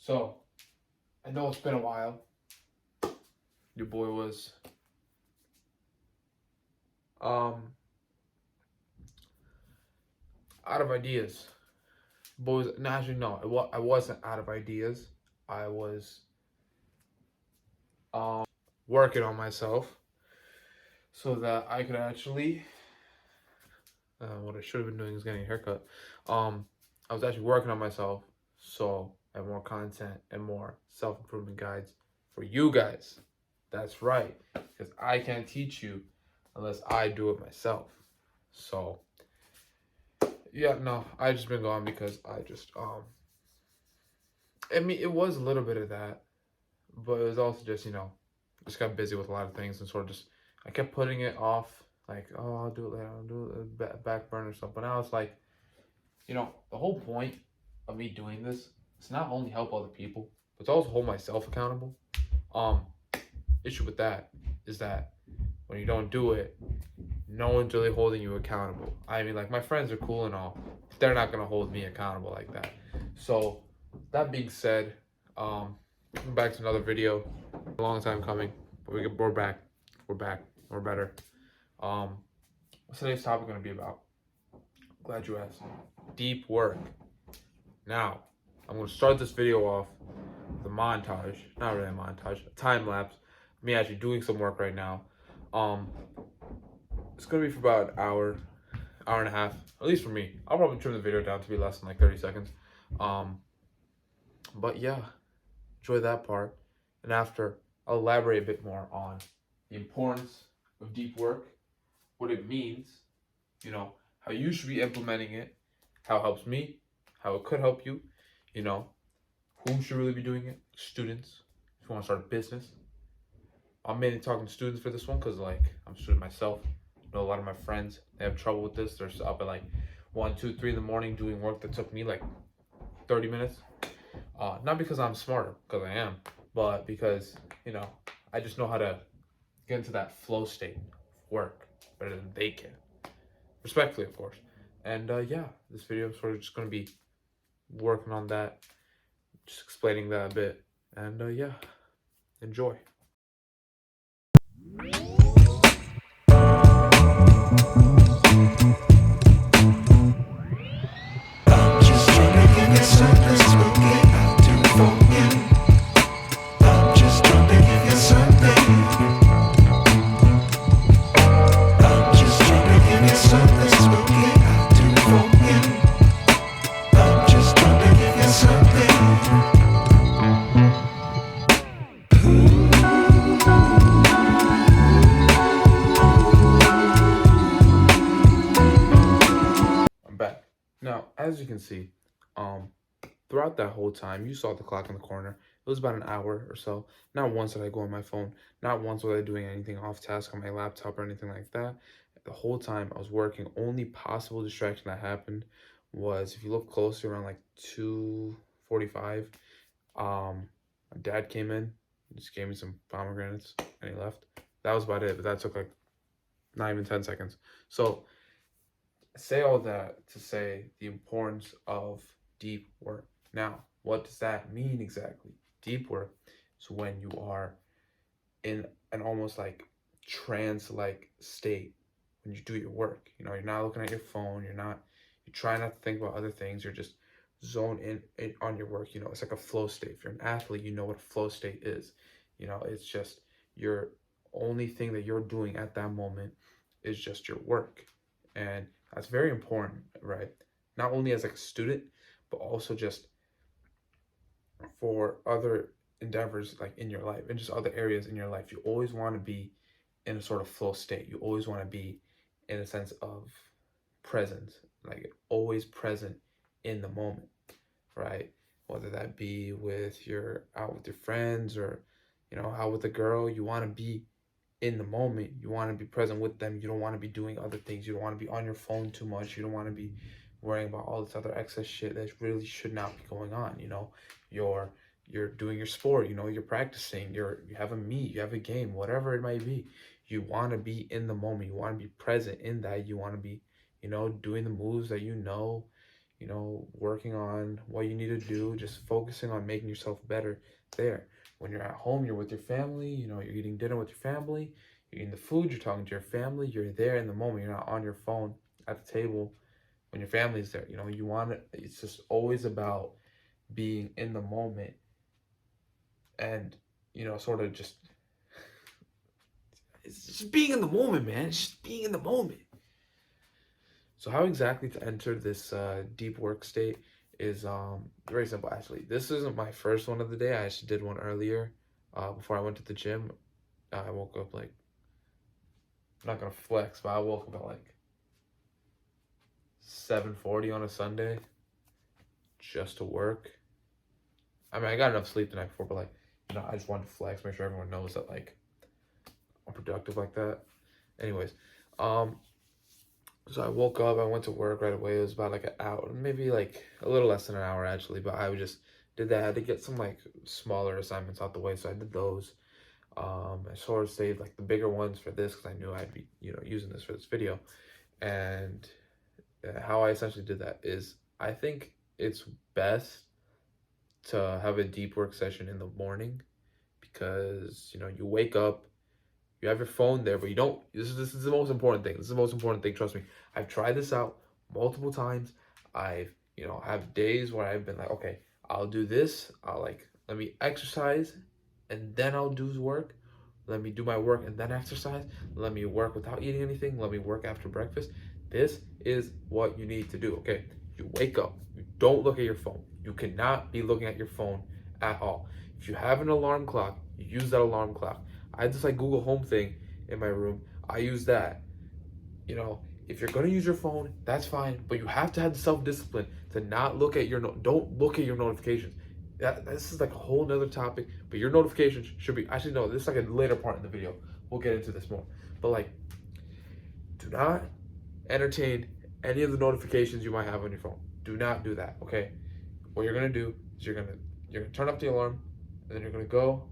So, I know it's been a while. Your boy was out of ideas. Boys, no, actually no, I wasn't out of ideas. I was working on myself so that I could actually what I should have been doing is getting a haircut. I was actually working on myself so I have more content and more self-improvement guides for you guys. That's right, because I can't teach you unless I do it myself. So yeah, no, I just been gone because I just I mean it was a little bit of that, but it was also just, just got busy with a lot of things and sort of just I kept putting it off, like, oh, I'll do it later, I'll do it back burner stuff. But now it's like, the whole point of me doing this is not only help other people, but to also hold myself accountable. Um, issue with that is that when you don't do it, no one's really holding you accountable. I mean, like, my friends are cool and all, but they're not gonna hold me accountable like that. So that being said, back to another video. A long time coming, but we're back. We're back. We're better. What's today's topic gonna be about? Glad you asked. Deep work. Now, I'm gonna start this video off with a montage. Not really a montage, a time lapse. Me actually doing some work right now. It's gonna be for about an hour and a half, at least for me. I'll probably trim the video down to be less than like 30 seconds. But yeah, enjoy that part. And after, I'll elaborate a bit more on the importance of deep work, what it means, how you should be implementing it, how it helps me, how it could help you, who should really be doing it? Students, if you want to start a business. I'm mainly talking to students for this one because, like, I'm a student myself. I know a lot of my friends, they have trouble with this. They're up at like 1, 2, 3 in the morning doing work that took me like 30 minutes. Not because I'm smarter, because I am, but because, I just know how to get into that flow state of work better than they can. Respectfully, of course. And yeah, this video is sort of just going to be working on that, just explaining that a bit. And yeah, enjoy. Back. Now, as you can see, throughout that whole time, you saw the clock in the corner. It was about an hour or so. Not once did I go on my phone. Not once was I doing anything off task on my laptop or anything like that. The whole time I was working. Only possible distraction that happened was, if you look closer, around like 2:45, my dad came in, just gave me some pomegranates, and he left. That was about it, but that took like not even 10 seconds. So I say all that to say the importance of deep work. Now, what does that mean exactly? Deep work is when you are in an almost like trance-like state when you do your work. You're not looking at your phone. You're trying not to think about other things. You're just zoned in on your work. It's like a flow state. If you're an athlete, you know what a flow state is. It's just your only thing that you're doing at that moment is just your work. And that's very important, right? Not only as like a student, but also just for other endeavors like in your life and just other areas in your life. You always want to be in a sort of flow state. You always want to be in a sense of presence, like always present in the moment, right? Whether that be out with your friends or, out with a girl, you want to be in the moment. You want to be present with them. You don't want to be doing other things. You don't want to be on your phone too much. You don't want to be worrying about all this other excess shit that really should not be going on. You're doing your sport, you're practicing, you have a meet, you have a game, whatever it might be. You want to be in the moment. You want to be present in that. You want to be, doing the moves that working on what you need to do, just focusing on making yourself better there. When you're at home, you're with your family, you're eating dinner with your family, you're eating the food, you're talking to your family, you're there in the moment, you're not on your phone at the table when your family's there. You want it, it's just always about being in the moment and, sort of just, it's just being in the moment, man. It's just being in the moment. So how exactly to enter this deep work state is very simple actually. This isn't my first one of the day. I actually did one earlier before I went to the gym. I woke up like, I'm not gonna flex, but I woke up at like 7:40 on a Sunday just to work. I mean, I got enough sleep the night before, but like, I just wanted to flex, make sure everyone knows that like I'm productive like that. Anyways, so I woke up, I went to work right away. It was about like an hour, maybe like a little less than an hour actually, but I just did that. I had to get some like smaller assignments out the way, so I did those. I sort of saved like the bigger ones for this because I knew I'd be, using this for this video. And how I essentially did that is I think it's best to have a deep work session in the morning because, you wake up, you have your phone there, but you don't. This is the most important thing. This is the most important thing. Trust me. I've tried this out multiple times. I've have days where I've been like, okay, I'll do this. Let me exercise, and then I'll do work. Let me do my work and then exercise. Let me work without eating anything. Let me work after breakfast. This is what you need to do. Okay, you wake up. You don't look at your phone. You cannot be looking at your phone at all. If you have an alarm clock, you use that alarm clock. I had this like Google Home thing in my room. I use that. If you're gonna use your phone, that's fine, but you have to have the self-discipline to not look at don't look at your notifications. This is like a whole nother topic, but your notifications should be, actually no, this is like a later part in the video. We'll get into this more. But like, do not entertain any of the notifications you might have on your phone. Do not do that, okay? What you're gonna do is you're gonna turn off the alarm, and then you're gonna go,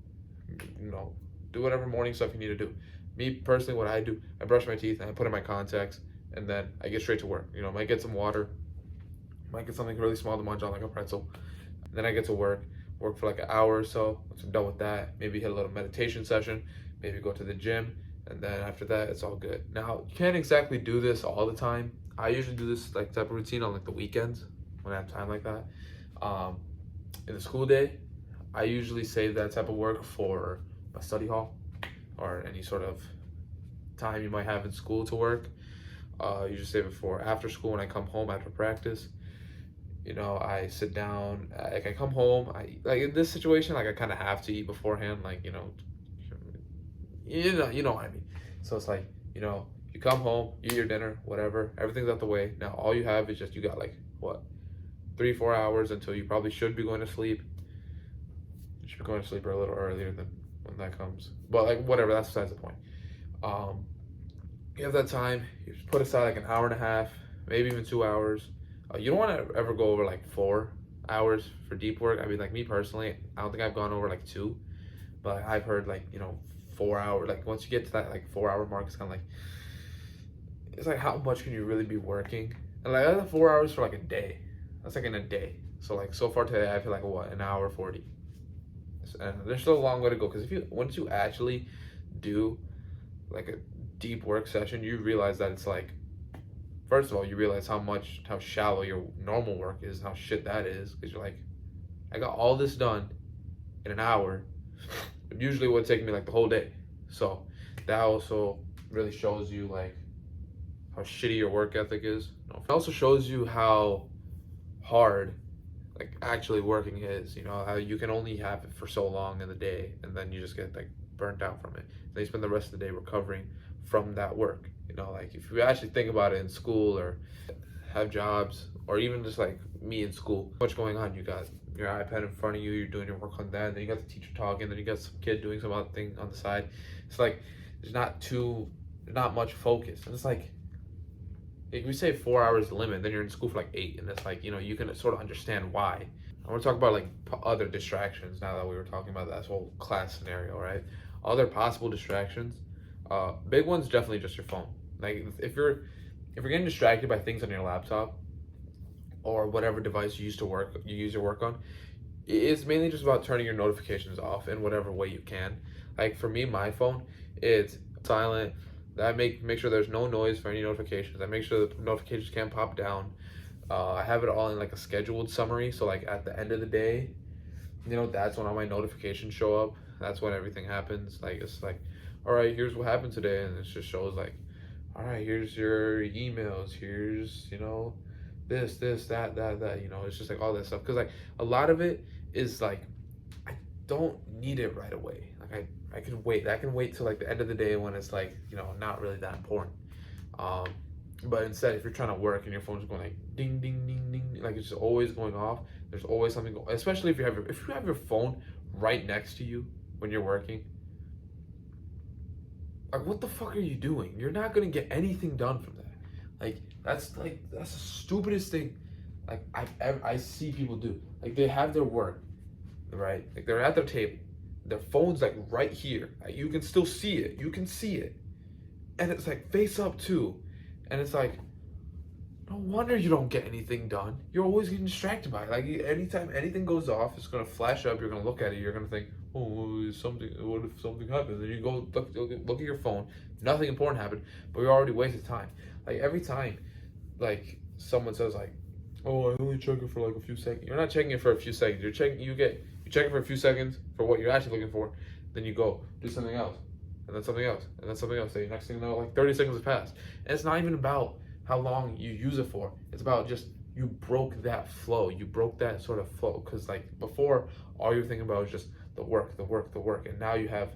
do whatever morning stuff you need to do. Me personally, what I do, I brush my teeth and I put in my contacts, and then I get straight to work. Might get some water, might get something really small to munch on like a pretzel. And then I get to work for like an hour or so. Once I'm done with that, maybe hit a little meditation session, maybe go to the gym, and then after that, it's all good. Now, you can't exactly do this all the time. I usually do this like type of routine on like the weekends when I have time like that. In the school day, I usually save that type of work for my study hall or any sort of time you might have in school to work. You just save it for after school when I come home after practice. I sit down, like I come home, like in this situation, like I kind of have to eat beforehand, like, you know what I mean. So it's like, you come home, you eat your dinner, whatever, everything's out the way. Now all you have is you got like, what, 3-4 hours until you probably should be going to sleep. You should be going to sleep a little earlier than when that comes. But like, whatever, that's besides the point. You have that time, you put aside like an hour and a half, maybe even 2 hours. You don't want to ever go over like 4 hours for deep work. I mean, like me personally, I don't think I've gone over like 2, but I've heard like, 4 hours, like once you get to that like 4 hour mark, it's kind of like, it's like how much can you really be working? And like that's 4 hours for like a day. That's like in a day. So like so far today, I feel like what, an hour 40. And there's still a long way to go because once you actually do like a deep work session, you realize that it's like, first of all, you realize how shallow your normal work is, how shit that is, because you're like, I got all this done in an hour. It usually would take me like the whole day. So that also really shows you like how shitty your work ethic is. It also shows you how hard like actually working is, how you can only have it for so long in the day and then you just get like burnt out from it. Then you spend the rest of the day recovering from that work. Like if you actually think about it in school or have jobs or even just like me in school, what's going on? You got your iPad in front of you, you're doing your work on that, and then you got the teacher talking, then you got some kid doing some other thing on the side. It's like there's not much focus. And it's like if we say 4 hours the limit, then you're in school for like 8, and it's like, you can sort of understand why. I want to talk about like other distractions now that we were talking about that whole class scenario, right? Other possible distractions. Big one's definitely just your phone. Like if you're getting distracted by things on your laptop or whatever device you use your work on, it's mainly just about turning your notifications off in whatever way you can. Like for me, my phone, it's silent. I make sure there's no noise for any notifications. I make sure the notifications can't pop down. I have it all in like a scheduled summary. So like at the end of the day, that's when all my notifications show up. That's when everything happens. Like it's like, all right, here's what happened today, and it just shows like, all right, here's your emails. Here's this, that. It's just like all that stuff. Cause like a lot of it is like, I don't need it right away. Like I can wait. I can wait till like the end of the day when it's like not really that important. Um, but instead, if you're trying to work and your phone's going like ding ding ding ding, like it's just always going off. There's always something going. Especially if you have your phone right next to you when you're working. Like what the fuck are you doing? You're not gonna get anything done from that. That's the stupidest thing. Like I see people do. Like they have their work, right? Like they're at their table. Their phone's like right here. Like, you can still see it. You can see it, and it's like face up too, and it's like no wonder you don't get anything done. You're always getting distracted by it. Like anytime anything goes off, it's gonna flash up. You're gonna look at it. You're gonna think, oh, something. What if something happens? And you go look at your phone. Nothing important happened, but you're already wasted time. Like every time, like someone says like, oh, I only check it for like a few seconds. You're not checking it for a few seconds. You check it for a few seconds for what you're actually looking for. Then you go do something else, and then something else, and then something else. So next thing you know, like 30 seconds have passed, and it's not even about how long you use it for. It's about just you broke that flow. You broke that sort of flow. Because like before, all you're thinking about is just the work. And now you have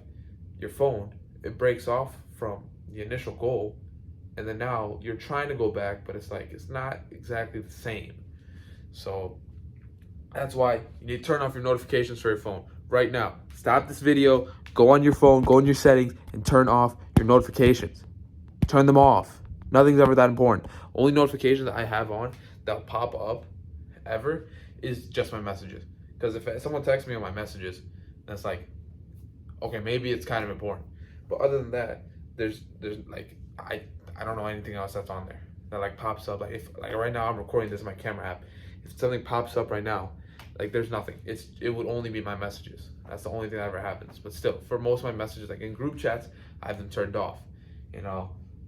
your phone. It breaks off from the initial goal. And then now you're trying to go back, but it's like, it's not exactly the same. So that's why you need to turn off your notifications for your phone right now. Stop this video, go on your phone, go in your settings, and turn off your notifications. Turn them off. Nothing's ever that important. Only notifications that I have on that'll pop up ever is just my messages. Because if someone texts me on my messages, that's like, okay, maybe it's kind of important. But other than that, there's like I don't know anything else that's on there that like pops up. Like if like right now I'm recording this in my camera app. If something pops up right now, like there's nothing. It would only be my messages. That's the only thing that ever happens. But still, for most of my messages, like in group chats, I have them turned off.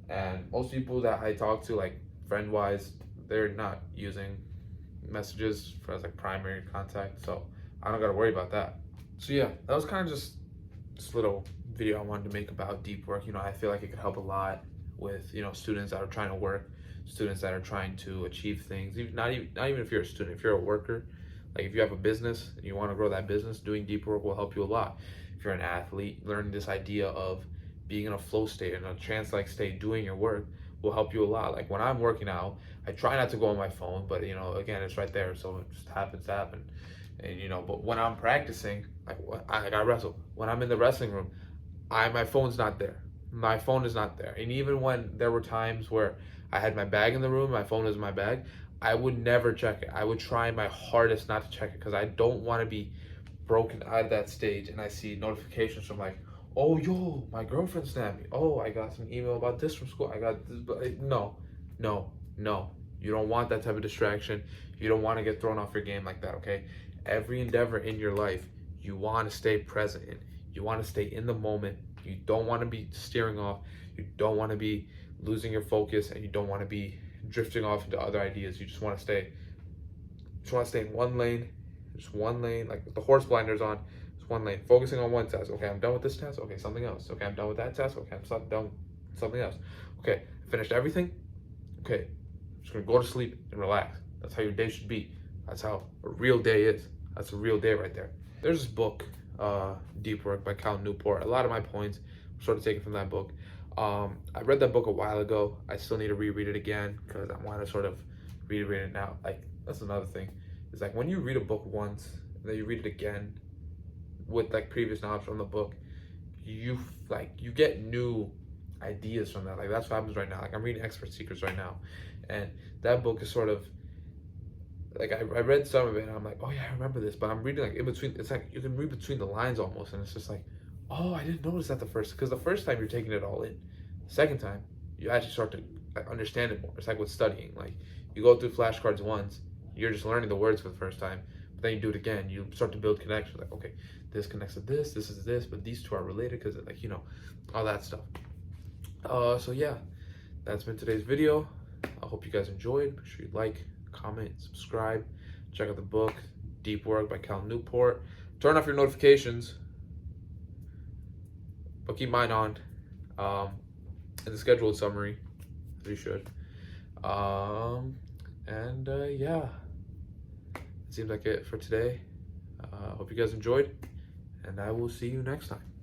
And most people that I talk to, like friend-wise, they're not using messages as like primary contact, so I don't gotta worry about that. So yeah, that was kind of just this little video I wanted to make about deep work. I feel like it could help a lot with students that are trying to work, students that are trying to achieve things. Not even if you're a student, if you're a worker, like if you have a business and you want to grow that business, doing deep work will help you a lot. If you're an athlete, learning this idea of being in a flow state and a trance-like state doing your work will help you a lot. Like when I'm working out, I try not to go on my phone, but again, it's right there, so it just happens to happen. And but when I'm practicing, like I wrestle. When I'm in the wrestling room, my phone's not there. My phone is not there. And even when there were times where I had my bag in the room, my phone is in my bag, I would never check it. I would try my hardest not to check it because I don't want to be broken out of that stage and I see notifications from like, oh, yo, my girlfriend snapped me. Oh, I got some email about this from school. I got this. No. You don't want that type of distraction. You don't want to get thrown off your game like that, okay? Every endeavor in your life, you want to stay present in. You want to stay in the moment. You don't want to be steering off. You don't want to be losing your focus, and you don't want to be drifting off into other ideas. You just want to stay in one lane, just one lane, like with the horse blinders on. One lane, focusing on one task. Okay, I'm done with this task. Okay, something else. Okay, I'm done with that task. Okay, I'm done with something else. Okay, finished everything. Okay, I'm just gonna go to sleep and relax. That's how your day should be. That's how a real day is. That's a real day right there. There's this book, Deep Work by Cal Newport. A lot of my points were sort of taken from that book. I read that book a while ago. I still need to reread it again because I want to sort of reread it now. Like that's another thing. It's like when you read a book once and then you read it again with like previous knowledge from the book, you get new ideas from that. Like that's what happens right now. Like I'm reading Expert Secrets right now, and that book is sort of like I read some of it and I'm like, oh yeah, I remember this, but I'm reading like in between. It's like you can read between the lines almost, and it's just like, oh, I didn't notice that because the first time you're taking it all in. The second time you actually start to understand it more. It's like with studying. Like you go through flashcards once, you're just learning the words for the first time. But then you do it again, you start to build connections. Like, okay, this connects to this is this, but these two are related because, like, all that stuff. So yeah, that's been today's video. I hope you guys enjoyed. Make sure you like, comment, subscribe. Check out the book, Deep Work by Cal Newport. Turn off your notifications, but keep mine on. In the scheduled summary, as you should. Yeah, it seems like it for today. Hope you guys enjoyed, and I will see you next time.